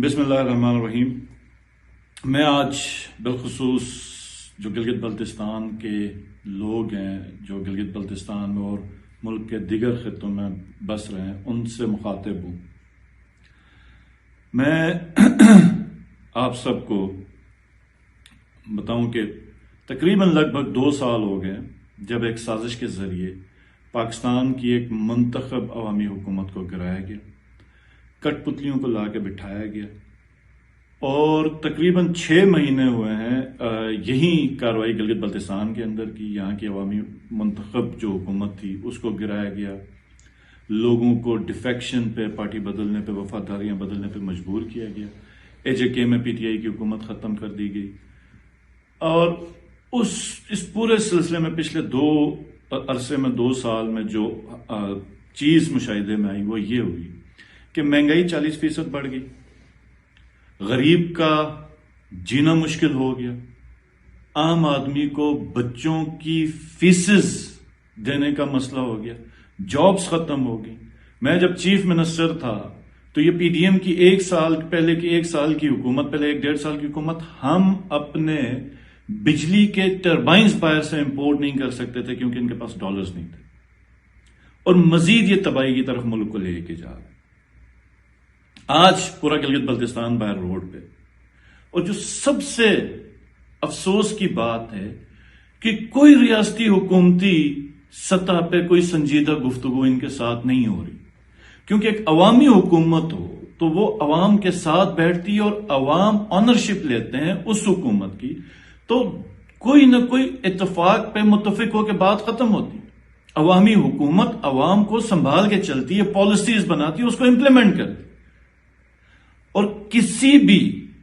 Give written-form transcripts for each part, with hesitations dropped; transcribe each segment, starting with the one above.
بسم اللہ الرحمن الرحیم۔ میں آج بالخصوص جو گلگت بلتستان کے لوگ ہیں، جو گلگت بلتستان میں اور ملک کے دیگر خطوں میں بس رہے ہیں، ان سے مخاطب ہوں۔ میں آپ سب کو بتاؤں کہ تقریباً لگ بھگ 2 سال ہو گئے جب ایک سازش کے ذریعے پاکستان کی ایک منتخب عوامی حکومت کو گرایا گیا، کٹ پتلیوں کو لا کے بٹھایا گیا، اور تقریباً 6 مہینے ہوئے ہیں یہی کارروائی گلگت بلتستان کے اندر کی۔ یہاں کی عوامی منتخب جو حکومت تھی اس کو گرایا گیا، لوگوں کو ڈیفیکشن پہ، پارٹی بدلنے پہ، وفاداریاں بدلنے پہ مجبور کیا گیا۔ AJK میں PTI کی حکومت ختم کر دی گئی، اور اس پورے سلسلے میں پچھلے 2 سال میں جو چیز مشاہدے میں آئی وہ یہ ہوئی کہ مہنگائی 40% بڑھ گئی، غریب کا جینا مشکل ہو گیا، عام آدمی کو بچوں کی فیسز دینے کا مسئلہ ہو گیا، جابز ختم ہو گئی۔ میں جب چیف منسٹر تھا تو یہ PDM کی 1 سال کی حکومت، پہلے 1.5 سال کی حکومت، ہم اپنے بجلی کے ٹربائنز باہر سے امپورٹ نہیں کر سکتے تھے کیونکہ ان کے پاس ڈالرز نہیں تھے، اور مزید یہ تباہی کی طرف ملک کو لے کے جا رہے۔ آج پورا گلگت بلتستان باہر روڈ پہ، اور جو سب سے افسوس کی بات ہے کہ کوئی ریاستی حکومتی سطح پہ کوئی سنجیدہ گفتگو ان کے ساتھ نہیں ہو رہی، کیونکہ ایک عوامی حکومت ہو تو وہ عوام کے ساتھ بیٹھتی ہے اور عوام آنرشپ لیتے ہیں اس حکومت کی، تو کوئی نہ کوئی اتفاق پہ متفق ہو کے بات ختم ہوتی ہے۔ عوامی حکومت عوام کو سنبھال کے چلتی ہے، پالیسیز بناتی ہے، اس کو امپلیمنٹ کرتی ہے، اور کسی بھی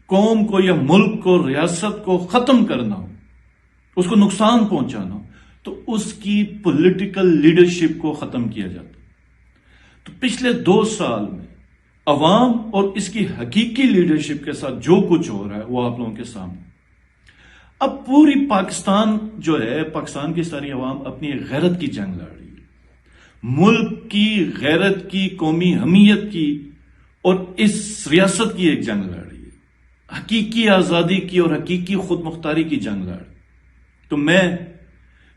قوم کو یا ملک کو، ریاست کو ختم کرنا ہو، اس کو نقصان پہنچانا ہو، تو اس کی پولیٹیکل لیڈرشپ کو ختم کیا جاتا ہے۔ تو پچھلے 2 سال میں عوام اور اس کی حقیقی لیڈرشپ کے ساتھ جو کچھ ہو رہا ہے وہ آپ لوگوں کے سامنے۔ اب پوری پاکستان جو ہے، پاکستان کی ساری عوام اپنی ایک غیرت کی جنگ لڑ رہی ہے، ملک کی غیرت کی، قومی حمیت کی، اور اس ریاست کی ایک جنگ لڑ رہی ہے، حقیقی آزادی کی اور حقیقی خود مختاری کی جنگ لڑ رہی ہے۔ تو میں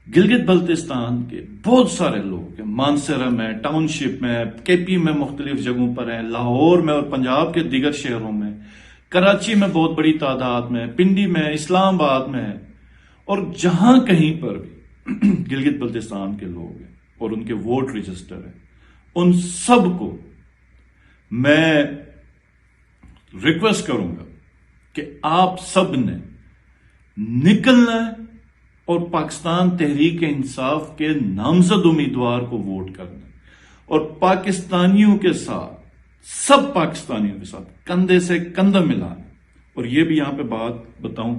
گلگت بلتستان کے بہت سارے لوگ ہیں، مانسہرہ میں، ٹاؤن شپ میں، KP میں مختلف جگہوں پر ہیں، لاہور میں اور پنجاب کے دیگر شہروں میں، کراچی میں بہت بڑی تعداد میں، پنڈی میں، اسلام آباد میں، اور جہاں کہیں پر بھی گلگت بلتستان کے لوگ ہیں اور ان کے ووٹ رجسٹر ہیں، ان سب کو میں ریکویسٹ کروں گا کہ آپ سب نے نکلنا ہے اور پاکستان تحریک انصاف کے نامزد امیدوار کو ووٹ کرنا ہے، اور پاکستانیوں کے ساتھ، سب پاکستانیوں کے ساتھ کندھے سے کندھا ملانا۔ اور یہ بھی یہاں پہ بات بتاؤں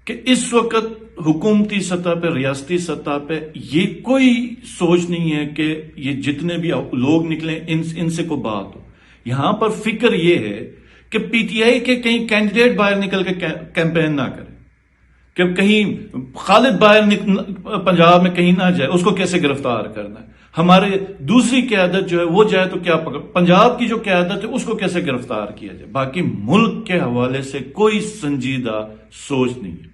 کہ اس وقت حکومتی سطح پہ، ریاستی سطح پہ یہ کوئی سوچ نہیں ہے کہ یہ جتنے بھی لوگ نکلیں ان سے کوئی بات ہو۔ یہاں پر فکر یہ ہے کہ PTI کے کہیں کینڈیڈیٹ باہر نکل کے کیمپین نہ کریں، کہ کہیں خالد باہر پنجاب میں کہیں نہ جائے، اس کو کیسے گرفتار کرنا ہے، ہمارے دوسری قیادت جو ہے وہ جائے تو کیا پکڑ، پنجاب کی جو قیادت ہے اس کو کیسے گرفتار کیا جائے۔ باقی ملک کے حوالے سے کوئی سنجیدہ سوچ نہیں ہے۔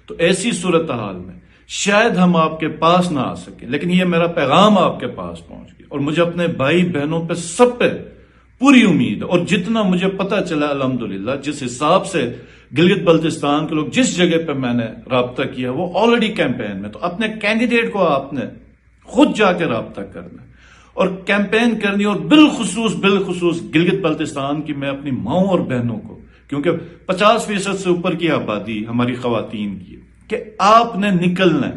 تو ایسی صورتحال میں شاید ہم آپ کے پاس نہ آ سکیں، لیکن یہ میرا پیغام آپ کے پاس پہنچ گیا، اور مجھے اپنے بھائی بہنوں پہ سب پہ پوری امید ہے، اور جتنا مجھے پتا چلا الحمدللہ، جس حساب سے گلگت بلتستان کے لوگ، جس جگہ پہ میں نے رابطہ کیا وہ آلریڈی کیمپین میں، تو اپنے کینڈیڈیٹ کو آپ نے خود جا کے رابطہ کرنا اور کیمپین کرنی، اور بالخصوص گلگت بلتستان کی میں اپنی ماؤں اور بہنوں کو، کیونکہ 50% سے اوپر کی آبادی ہماری خواتین کی ہے، کہ آپ نے نکلنا ہے،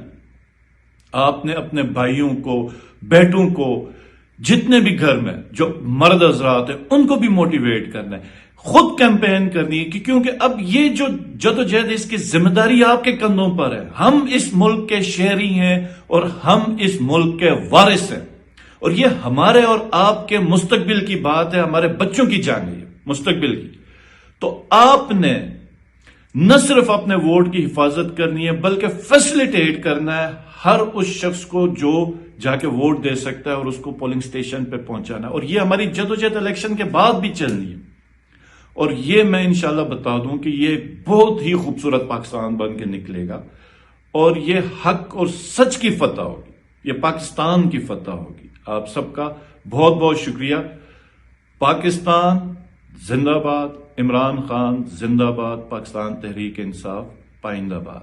آپ نے اپنے بھائیوں کو، بیٹوں کو، جتنے بھی گھر میں جو مرد حضرات ہیں ان کو بھی موٹیویٹ کرنا ہے، خود کیمپین کرنی ہے، کیونکہ اب یہ جو جدوجہد، اس کی ذمہ داری آپ کے کندھوں پر ہے۔ ہم اس ملک کے شہری ہیں اور ہم اس ملک کے وارث ہیں، اور یہ ہمارے اور آپ کے مستقبل کی بات ہے، ہمارے بچوں کی جان ہے مستقبل کی۔ تو آپ نے نہ صرف اپنے ووٹ کی حفاظت کرنی ہے بلکہ فیسیلیٹیٹ کرنا ہے ہر اس شخص کو جو جا کے ووٹ دے سکتا ہے، اور اس کو پولنگ سٹیشن پہ پہنچانا ہے، اور یہ ہماری جدوجہد الیکشن کے بعد بھی چلنی ہے۔ اور یہ میں انشاءاللہ بتا دوں کہ یہ بہت ہی خوبصورت پاکستان بن کے نکلے گا، اور یہ حق اور سچ کی فتح ہوگی، یہ پاکستان کی فتح ہوگی۔ آپ سب کا بہت بہت شکریہ۔ پاکستان زندہ باد، عمران خان زندہ باد، پاکستان تحریک انصاف پائندہ باد۔